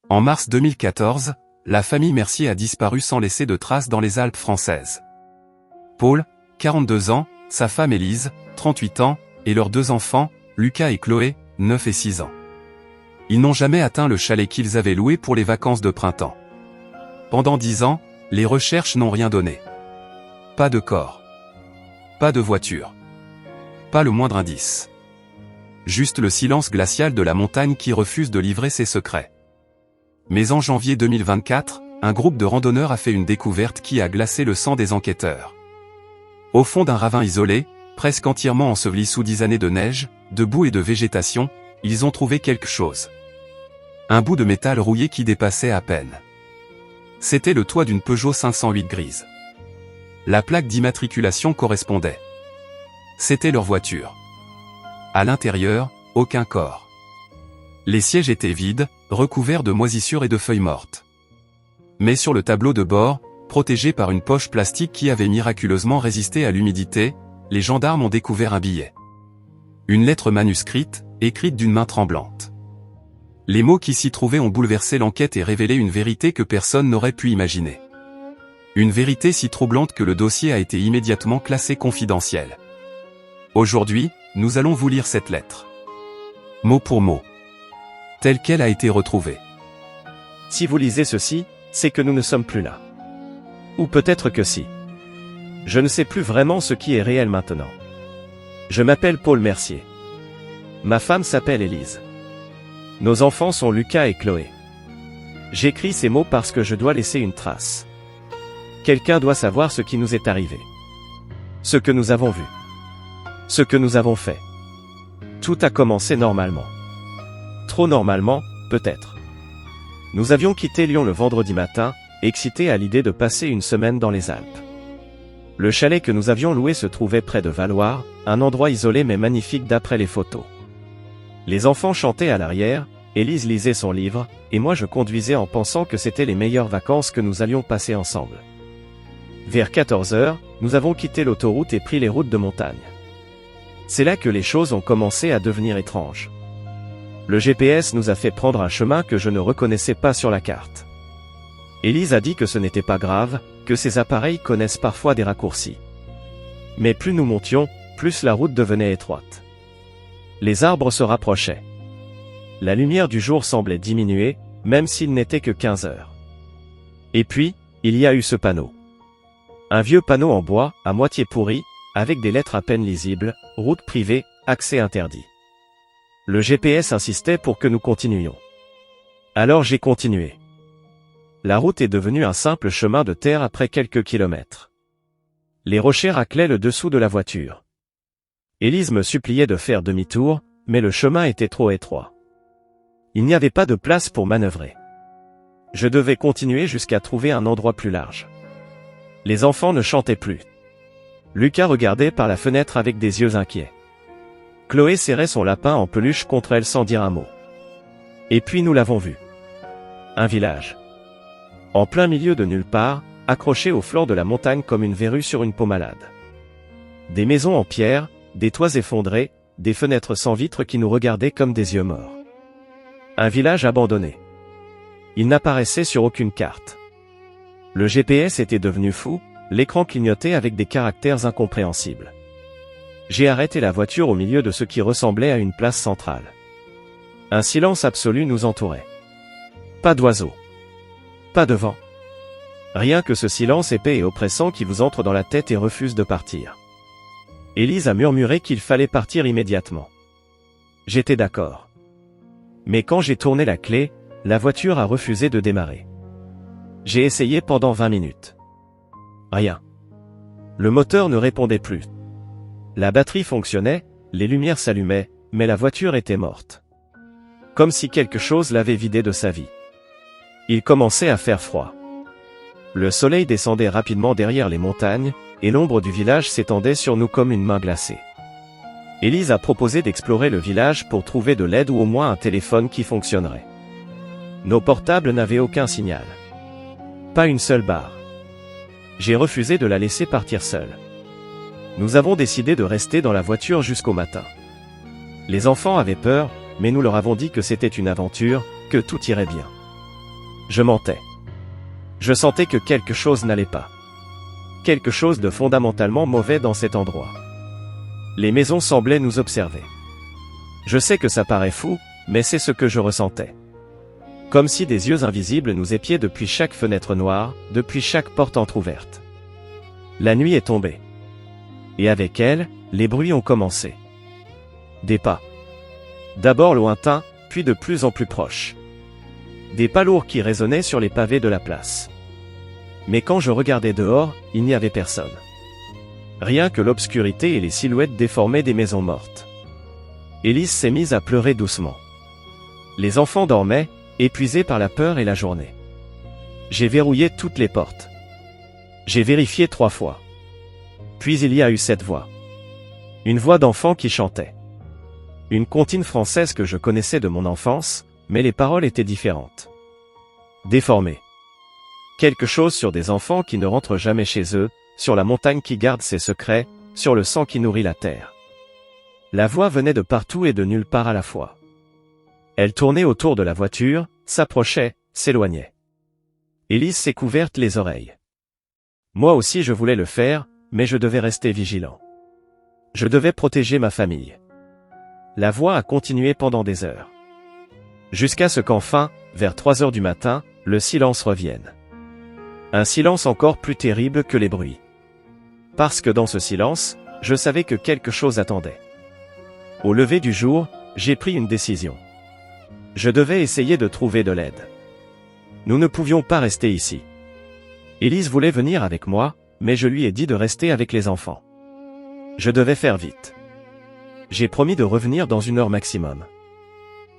En mars 2014, la famille Mercier a disparu sans laisser de traces dans les Alpes françaises. Paul, 42 ans, sa femme Élise, 38 ans, et leurs 2 enfants, Lucas et Chloé, 9 et 6 ans. Ils n'ont jamais atteint le chalet qu'ils avaient loué pour les vacances de printemps. Pendant 10 ans, les recherches n'ont rien donné. Pas de corps. Pas de voiture. Pas le moindre indice. Juste le silence glacial de la montagne qui refuse de livrer ses secrets. Mais en janvier 2024, un groupe de randonneurs a fait une découverte qui a glacé le sang des enquêteurs. Au fond d'un ravin isolé, presque entièrement enseveli sous 10 années de neige, de boue et de végétation, ils ont trouvé quelque chose. Un bout de métal rouillé qui dépassait à peine. C'était le toit d'une Peugeot 508 grise. La plaque d'immatriculation correspondait. C'était leur voiture. À l'intérieur, aucun corps. Les sièges étaient vides, recouverts de moisissures et de feuilles mortes. Mais sur le tableau de bord, protégé par une poche plastique qui avait miraculeusement résisté à l'humidité, les gendarmes ont découvert un billet. Une lettre manuscrite, écrite d'une main tremblante. Les mots qui s'y trouvaient ont bouleversé l'enquête et révélé une vérité que personne n'aurait pu imaginer. Une vérité si troublante que le dossier a été immédiatement classé confidentiel. Aujourd'hui, nous allons vous lire cette lettre. Mot pour mot. Telle qu'elle a été retrouvée. Si vous lisez ceci, c'est que nous ne sommes plus là. Ou peut-être que si. Je ne sais plus vraiment ce qui est réel maintenant. Je m'appelle Paul Mercier. Ma femme s'appelle Élise. Nos enfants sont Lucas et Chloé. J'écris ces mots parce que je dois laisser une trace. Quelqu'un doit savoir ce qui nous est arrivé. Ce que nous avons vu. Ce que nous avons fait. Tout a commencé normalement. Trop normalement, peut-être. Nous avions quitté Lyon le vendredi matin, excités à l'idée de passer une semaine dans les Alpes. Le chalet que nous avions loué se trouvait près de Valloire, un endroit isolé mais magnifique d'après les photos. Les enfants chantaient à l'arrière, Élise lisait son livre, et moi je conduisais en pensant que c'était les meilleures vacances que nous allions passer ensemble. Vers 14 heures, nous avons quitté l'autoroute et pris les routes de montagne. C'est là que les choses ont commencé à devenir étranges. Le GPS nous a fait prendre un chemin que je ne reconnaissais pas sur la carte. Élise a dit que ce n'était pas grave, que ces appareils connaissent parfois des raccourcis. Mais plus nous montions, plus la route devenait étroite. Les arbres se rapprochaient. La lumière du jour semblait diminuer, même s'il n'était que 15 heures. Et puis, il y a eu ce panneau. Un vieux panneau en bois, à moitié pourri, avec des lettres à peine lisibles, route privée, accès interdit. Le GPS insistait pour que nous continuions. Alors j'ai continué. La route est devenue un simple chemin de terre après quelques kilomètres. Les rochers raclaient le dessous de la voiture. Élise me suppliait de faire demi-tour, mais le chemin était trop étroit. Il n'y avait pas de place pour manœuvrer. Je devais continuer jusqu'à trouver un endroit plus large. Les enfants ne chantaient plus. Lucas regardait par la fenêtre avec des yeux inquiets. Chloé serrait son lapin en peluche contre elle sans dire un mot. Et puis nous l'avons vu. Un village. En plein milieu de nulle part, accroché au flanc de la montagne comme une verrue sur une peau malade. Des maisons en pierre, des toits effondrés, des fenêtres sans vitres qui nous regardaient comme des yeux morts. Un village abandonné. Il n'apparaissait sur aucune carte. Le GPS était devenu fou, l'écran clignotait avec des caractères incompréhensibles. J'ai arrêté la voiture au milieu de ce qui ressemblait à une place centrale. Un silence absolu nous entourait. Pas d'oiseaux. Pas de vent. Rien que ce silence épais et oppressant qui vous entre dans la tête et refuse de partir. Élise a murmuré qu'il fallait partir immédiatement. J'étais d'accord. Mais quand j'ai tourné la clé, la voiture a refusé de démarrer. J'ai essayé pendant 20 minutes. Rien. Le moteur ne répondait plus. La batterie fonctionnait, les lumières s'allumaient, mais la voiture était morte. Comme si quelque chose l'avait vidée de sa vie. Il commençait à faire froid. Le soleil descendait rapidement derrière les montagnes, et l'ombre du village s'étendait sur nous comme une main glacée. Élise a proposé d'explorer le village pour trouver de l'aide ou au moins un téléphone qui fonctionnerait. Nos portables n'avaient aucun signal. Pas une seule barre. J'ai refusé de la laisser partir seule. Nous avons décidé de rester dans la voiture jusqu'au matin. Les enfants avaient peur, mais nous leur avons dit que c'était une aventure, que tout irait bien. Je mentais. Je sentais que quelque chose n'allait pas. Quelque chose de fondamentalement mauvais dans cet endroit. Les maisons semblaient nous observer. Je sais que ça paraît fou, mais c'est ce que je ressentais. Comme si des yeux invisibles nous épiaient depuis chaque fenêtre noire, depuis chaque porte entr'ouverte. La nuit est tombée. Et avec elle, les bruits ont commencé. Des pas. D'abord lointains, puis de plus en plus proches. Des pas lourds qui résonnaient sur les pavés de la place. Mais quand je regardais dehors, il n'y avait personne. Rien que l'obscurité et les silhouettes déformées des maisons mortes. Élise s'est mise à pleurer doucement. Les enfants dormaient, épuisés par la peur et la journée. J'ai verrouillé toutes les portes. J'ai vérifié 3 fois. Puis il y a eu cette voix. Une voix d'enfant qui chantait. Une comptine française que je connaissais de mon enfance, mais les paroles étaient différentes. Déformées. Quelque chose sur des enfants qui ne rentrent jamais chez eux, sur la montagne qui garde ses secrets, sur le sang qui nourrit la terre. La voix venait de partout et de nulle part à la fois. Elle tournait autour de la voiture, s'approchait, s'éloignait. Élise s'est couverte les oreilles. Moi aussi je voulais le faire, mais je devais rester vigilant. Je devais protéger ma famille. La voix a continué pendant des heures. Jusqu'à ce qu'enfin, vers 3 heures du matin, le silence revienne. Un silence encore plus terrible que les bruits. Parce que dans ce silence, je savais que quelque chose attendait. Au lever du jour, j'ai pris une décision. Je devais essayer de trouver de l'aide. Nous ne pouvions pas rester ici. Élise voulait venir avec moi, mais je lui ai dit de rester avec les enfants. Je devais faire vite. J'ai promis de revenir dans 1 heure maximum.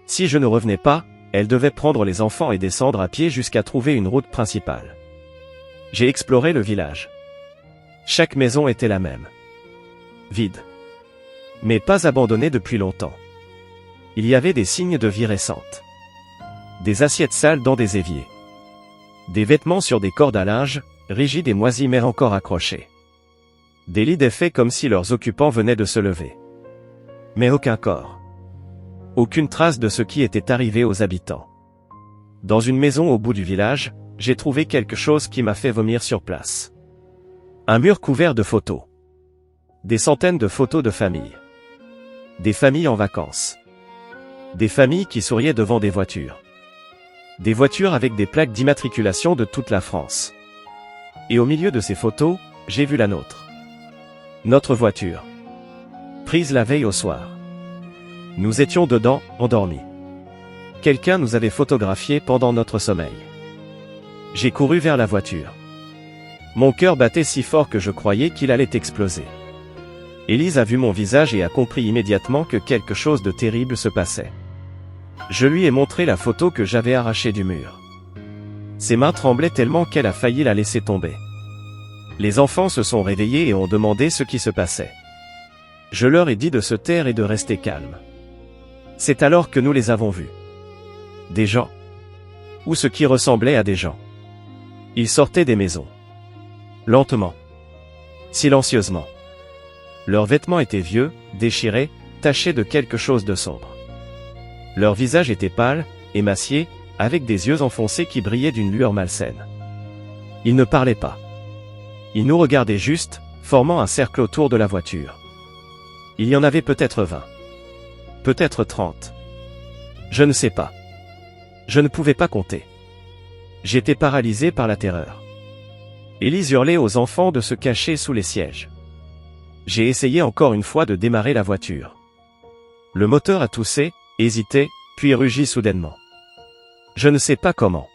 Si je ne revenais pas, elle devait prendre les enfants et descendre à pied jusqu'à trouver une route principale. J'ai exploré le village. Chaque maison était la même. Vide. Mais pas abandonnée depuis longtemps. Il y avait des signes de vie récente. Des assiettes sales dans des éviers. Des vêtements sur des cordes à linge, rigides et moisis mais encore accrochés. Des lits défaits comme si leurs occupants venaient de se lever. Mais aucun corps. Aucune trace de ce qui était arrivé aux habitants. Dans une maison au bout du village, j'ai trouvé quelque chose qui m'a fait vomir sur place. Un mur couvert de photos. Des centaines de photos de familles. Des familles en vacances. Des familles qui souriaient devant des voitures. Des voitures avec des plaques d'immatriculation de toute la France. Et au milieu de ces photos, j'ai vu la nôtre. Notre voiture. Prise la veille au soir. Nous étions dedans, endormis. Quelqu'un nous avait photographiés pendant notre sommeil. J'ai couru vers la voiture. Mon cœur battait si fort que je croyais qu'il allait exploser. Élise a vu mon visage et a compris immédiatement que quelque chose de terrible se passait. Je lui ai montré la photo que j'avais arrachée du mur. Ses mains tremblaient tellement qu'elle a failli la laisser tomber. Les enfants se sont réveillés et ont demandé ce qui se passait. Je leur ai dit de se taire et de rester calmes. C'est alors que nous les avons vus. Des gens. Ou ce qui ressemblait à des gens. Ils sortaient des maisons. Lentement. Silencieusement. Leurs vêtements étaient vieux, déchirés, tachés de quelque chose de sombre. Leur visage était pâle, émacié, avec des yeux enfoncés qui brillaient d'une lueur malsaine. Ils ne parlaient pas. Ils nous regardaient juste, formant un cercle autour de la voiture. Il y en avait peut-être 20. Peut-être 30. Je ne sais pas. Je ne pouvais pas compter. J'étais paralysé par la terreur. Élise hurlait aux enfants de se cacher sous les sièges. J'ai essayé encore une fois de démarrer la voiture. Le moteur a toussé, hésité, puis rugit soudainement. Je ne sais pas comment.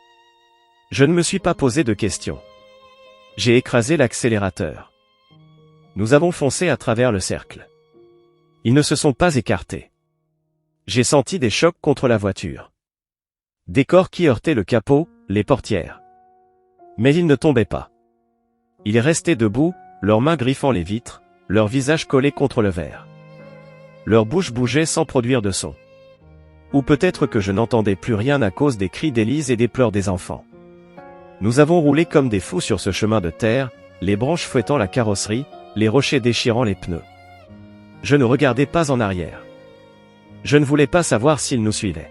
Je ne me suis pas posé de questions. J'ai écrasé l'accélérateur. Nous avons foncé à travers le cercle. Ils ne se sont pas écartés. J'ai senti des chocs contre la voiture. Des corps qui heurtaient le capot, les portières. Mais ils ne tombaient pas. Ils restaient debout, leurs mains griffant les vitres, leurs visages collés contre le verre. Leur bouche bougeait sans produire de son. Ou peut-être que je n'entendais plus rien à cause des cris d'Élise et des pleurs des enfants. Nous avons roulé comme des fous sur ce chemin de terre, les branches fouettant la carrosserie, les rochers déchirant les pneus. Je ne regardais pas en arrière. Je ne voulais pas savoir s'ils nous suivaient.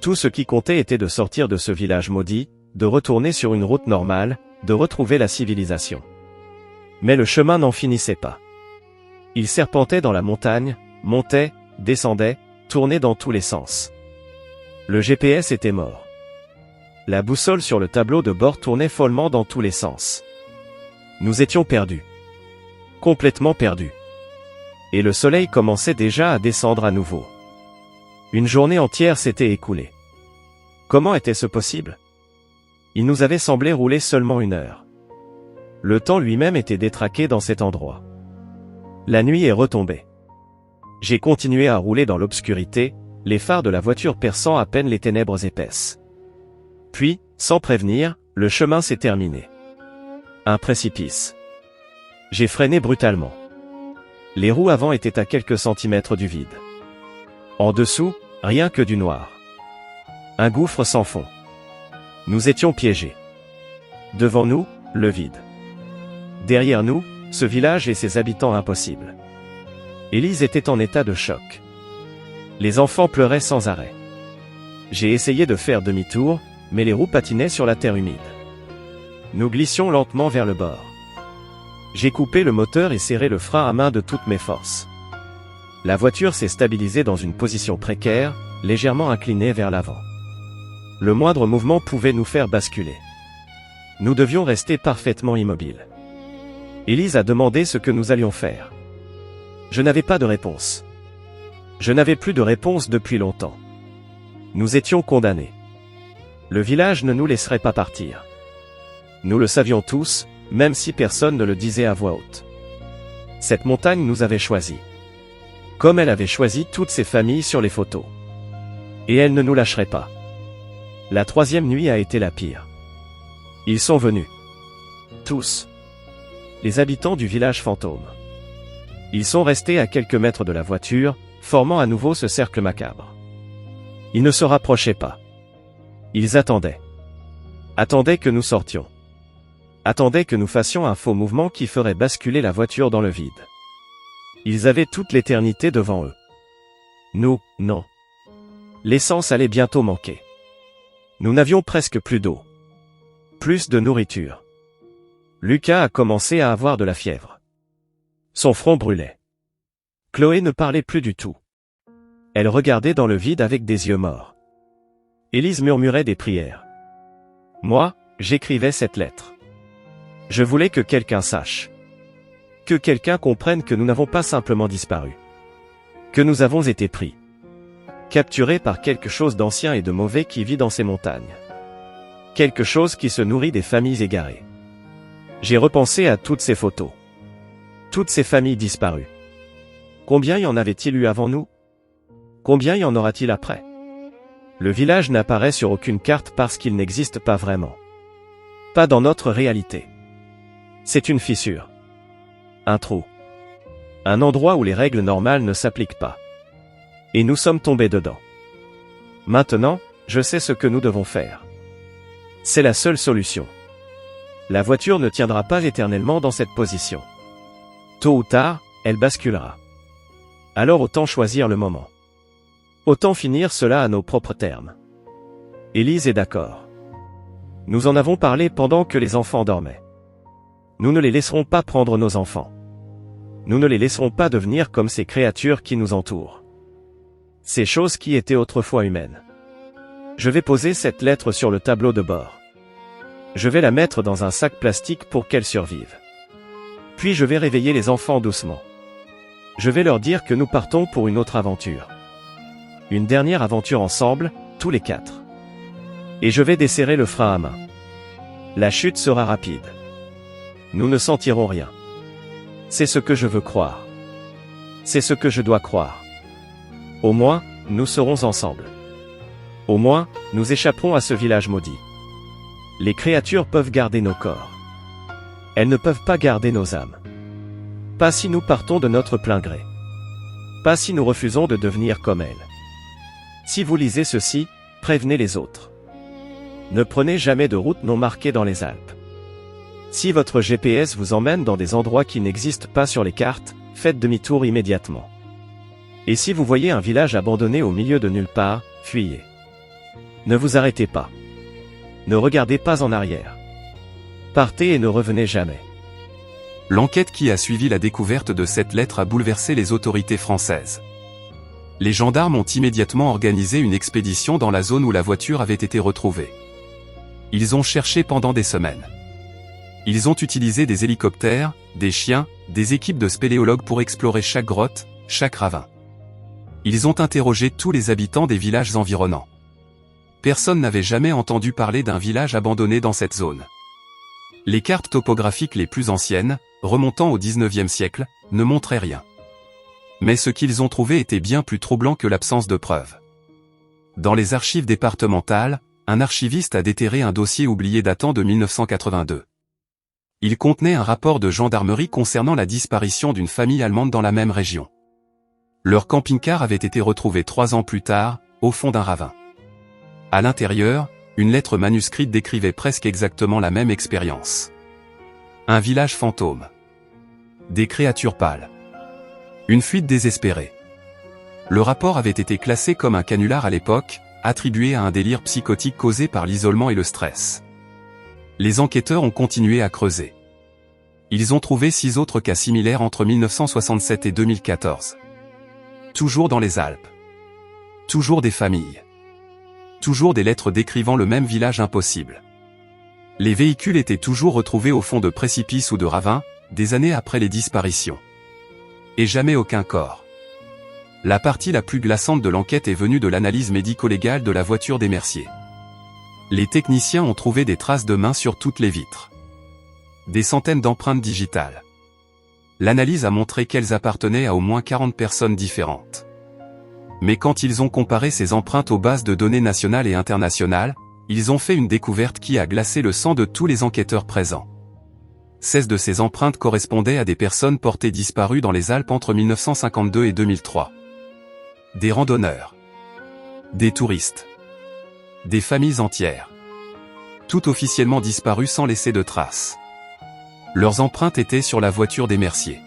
Tout ce qui comptait était de sortir de ce village maudit, de retourner sur une route normale, de retrouver la civilisation. Mais le chemin n'en finissait pas. Il serpentait dans la montagne, montait, descendait, tournait dans tous les sens. Le GPS était mort. La boussole sur le tableau de bord tournait follement dans tous les sens. Nous étions perdus. Complètement perdus. Et le soleil commençait déjà à descendre à nouveau. Une journée entière s'était écoulée. Comment était-ce possible? Il nous avait semblé rouler seulement 1 heure. Le temps lui-même était détraqué dans cet endroit. La nuit est retombée. J'ai continué à rouler dans l'obscurité, les phares de la voiture perçant à peine les ténèbres épaisses. Puis, sans prévenir, le chemin s'est terminé. Un précipice. J'ai freiné brutalement. Les roues avant étaient à quelques centimètres du vide. En dessous, rien que du noir. Un gouffre sans fond. Nous étions piégés. Devant nous, le vide. Derrière nous, ce village et ses habitants impossibles. Élise était en état de choc. Les enfants pleuraient sans arrêt. J'ai essayé de faire demi-tour, mais les roues patinaient sur la terre humide. Nous glissions lentement vers le bord. J'ai coupé le moteur et serré le frein à main de toutes mes forces. La voiture s'est stabilisée dans une position précaire, légèrement inclinée vers l'avant. Le moindre mouvement pouvait nous faire basculer. Nous devions rester parfaitement immobiles. Élise a demandé ce que nous allions faire. Je n'avais pas de réponse. Je n'avais plus de réponse depuis longtemps. Nous étions condamnés. Le village ne nous laisserait pas partir. Nous le savions tous, même si personne ne le disait à voix haute. Cette montagne nous avait choisis. Comme elle avait choisi toutes ses familles sur les photos. Et elle ne nous lâcherait pas. La 3e nuit a été la pire. Ils sont venus. Tous. Les habitants du village fantôme. Ils sont restés à quelques mètres de la voiture, formant à nouveau ce cercle macabre. Ils ne se rapprochaient pas. Ils attendaient. Attendaient que nous sortions. Attendaient que nous fassions un faux mouvement qui ferait basculer la voiture dans le vide. Ils avaient toute l'éternité devant eux. Nous, non. L'essence allait bientôt manquer. Nous n'avions presque plus d'eau. Plus de nourriture. Lucas a commencé à avoir de la fièvre. Son front brûlait. Chloé ne parlait plus du tout. Elle regardait dans le vide avec des yeux morts. Élise murmurait des prières. Moi, j'écrivais cette lettre. Je voulais que quelqu'un sache. Que quelqu'un comprenne que nous n'avons pas simplement disparu. Que nous avons été pris. Capturés par quelque chose d'ancien et de mauvais qui vit dans ces montagnes. Quelque chose qui se nourrit des familles égarées. J'ai repensé à toutes ces photos. Toutes ces familles disparues. Combien y en avait-il eu avant nous? Combien y en aura-t-il après? Le village n'apparaît sur aucune carte parce qu'il n'existe pas vraiment. Pas dans notre réalité. C'est une fissure. Un trou. Un endroit où les règles normales ne s'appliquent pas. Et nous sommes tombés dedans. Maintenant, je sais ce que nous devons faire. C'est la seule solution. La voiture ne tiendra pas éternellement dans cette position. Tôt ou tard, elle basculera. Alors autant choisir le moment. Autant finir cela à nos propres termes. Élise est d'accord. Nous en avons parlé pendant que les enfants dormaient. Nous ne les laisserons pas prendre nos enfants. Nous ne les laisserons pas devenir comme ces créatures qui nous entourent. Ces choses qui étaient autrefois humaines. Je vais poser cette lettre sur le tableau de bord. Je vais la mettre dans un sac plastique pour qu'elle survive. Puis je vais réveiller les enfants doucement. Je vais leur dire que nous partons pour une autre aventure. Une dernière aventure ensemble, tous les 4. Et je vais desserrer le frein à main. La chute sera rapide. Nous ne sentirons rien. C'est ce que je veux croire. C'est ce que je dois croire. Au moins, nous serons ensemble. Au moins, nous échapperons à ce village maudit. Les créatures peuvent garder nos corps. Elles ne peuvent pas garder nos âmes. Pas si nous partons de notre plein gré. Pas si nous refusons de devenir comme elles. Si vous lisez ceci, prévenez les autres. Ne prenez jamais de route non marquée dans les Alpes. Si votre GPS vous emmène dans des endroits qui n'existent pas sur les cartes, faites demi-tour immédiatement. Et si vous voyez un village abandonné au milieu de nulle part, fuyez. Ne vous arrêtez pas. Ne regardez pas en arrière. Partez et ne revenez jamais. L'enquête qui a suivi la découverte de cette lettre a bouleversé les autorités françaises. Les gendarmes ont immédiatement organisé une expédition dans la zone où la voiture avait été retrouvée. Ils ont cherché pendant des semaines. Ils ont utilisé des hélicoptères, des chiens, des équipes de spéléologues pour explorer chaque grotte, chaque ravin. Ils ont interrogé tous les habitants des villages environnants. Personne n'avait jamais entendu parler d'un village abandonné dans cette zone. Les cartes topographiques les plus anciennes, remontant au XIXe siècle, ne montraient rien. Mais ce qu'ils ont trouvé était bien plus troublant que l'absence de preuves. Dans les archives départementales, un archiviste a déterré un dossier oublié datant de 1982. Il contenait un rapport de gendarmerie concernant la disparition d'une famille allemande dans la même région. Leur camping-car avait été retrouvé 3 ans plus tard, au fond d'un ravin. À l'intérieur, une lettre manuscrite décrivait presque exactement la même expérience. Un village fantôme. Des créatures pâles. Une fuite désespérée. Le rapport avait été classé comme un canular à l'époque, attribué à un délire psychotique causé par l'isolement et le stress. Les enquêteurs ont continué à creuser. Ils ont trouvé 6 autres cas similaires entre 1967 et 2014. Toujours dans les Alpes. Toujours des familles. Toujours des lettres décrivant le même village impossible. Les véhicules étaient toujours retrouvés au fond de précipices ou de ravins, des années après les disparitions. Et jamais aucun corps. La partie la plus glaçante de l'enquête est venue de l'analyse médico-légale de la voiture des Mercier. Les techniciens ont trouvé des traces de mains sur toutes les vitres. Des centaines d'empreintes digitales. L'analyse a montré qu'elles appartenaient à au moins 40 personnes différentes. Mais quand ils ont comparé ces empreintes aux bases de données nationales et internationales, ils ont fait une découverte qui a glacé le sang de tous les enquêteurs présents. 16 de ces empreintes correspondaient à des personnes portées disparues dans les Alpes entre 1952 et 2003. Des randonneurs. Des touristes. Des familles entières. Toutes officiellement disparues sans laisser de traces. Leurs empreintes étaient sur la voiture des Mercier.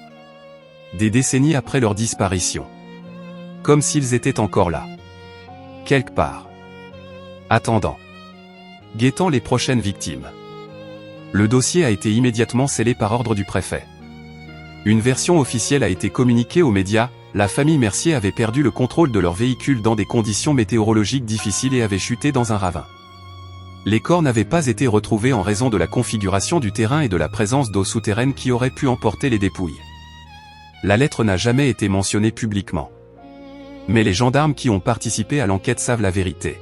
Des décennies après leur disparition. Comme s'ils étaient encore là. Quelque part. Attendant. Guettant les prochaines victimes. Le dossier a été immédiatement scellé par ordre du préfet. Une version officielle a été communiquée aux médias. La famille Mercier avait perdu le contrôle de leur véhicule dans des conditions météorologiques difficiles et avait chuté dans un ravin. Les corps n'avaient pas été retrouvés en raison de la configuration du terrain et de la présence d'eau souterraine qui aurait pu emporter les dépouilles. La lettre n'a jamais été mentionnée publiquement. Mais les gendarmes qui ont participé à l'enquête savent la vérité.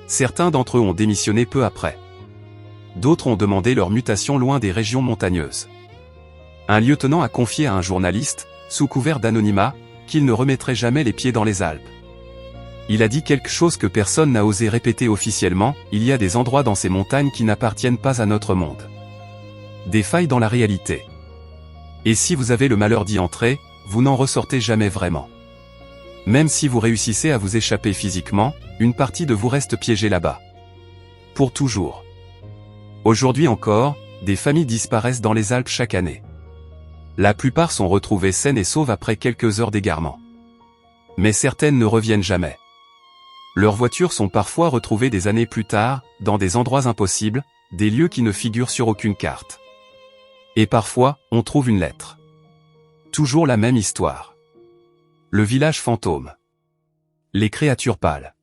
Certains d'entre eux ont démissionné peu après. D'autres ont demandé leur mutation loin des régions montagneuses. Un lieutenant a confié à un journaliste, sous couvert d'anonymat, qu'il ne remettrait jamais les pieds dans les Alpes. Il a dit quelque chose que personne n'a osé répéter officiellement, il y a des endroits dans ces montagnes qui n'appartiennent pas à notre monde. Des failles dans la réalité. Et si vous avez le malheur d'y entrer, vous n'en ressortez jamais vraiment. Même si vous réussissez à vous échapper physiquement, une partie de vous reste piégée là-bas. Pour toujours. Aujourd'hui encore, des familles disparaissent dans les Alpes chaque année. La plupart sont retrouvées saines et sauves après quelques heures d'égarement. Mais certaines ne reviennent jamais. Leurs voitures sont parfois retrouvées des années plus tard, dans des endroits impossibles, des lieux qui ne figurent sur aucune carte. Et parfois, on trouve une lettre. Toujours la même histoire. Le village fantôme. Les créatures pâles.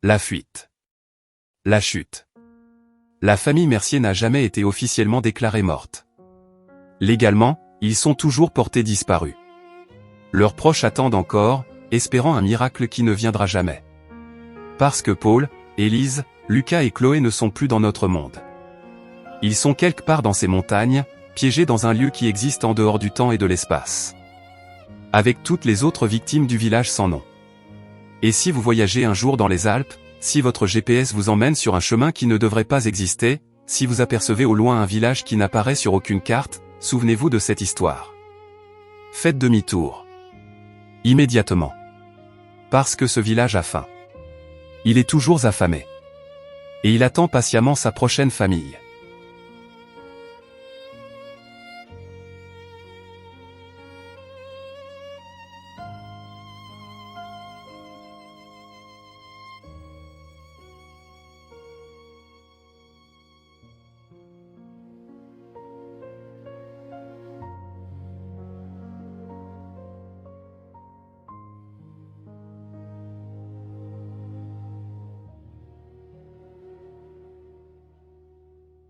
La fuite. La chute. La famille Mercier n'a jamais été officiellement déclarée morte. Légalement, ils sont toujours portés disparus. Leurs proches attendent encore, espérant un miracle qui ne viendra jamais. Parce que Paul, Élise, Lucas et Chloé ne sont plus dans notre monde. Ils sont quelque part dans ces montagnes, piégés dans un lieu qui existe en dehors du temps et de l'espace. Avec toutes les autres victimes du village sans nom. Et si vous voyagez un jour dans les Alpes, si votre GPS vous emmène sur un chemin qui ne devrait pas exister, si vous apercevez au loin un village qui n'apparaît sur aucune carte, souvenez-vous de cette histoire. Faites demi-tour. Immédiatement. Parce que ce village a faim. Il est toujours affamé. Et il attend patiemment sa prochaine famille.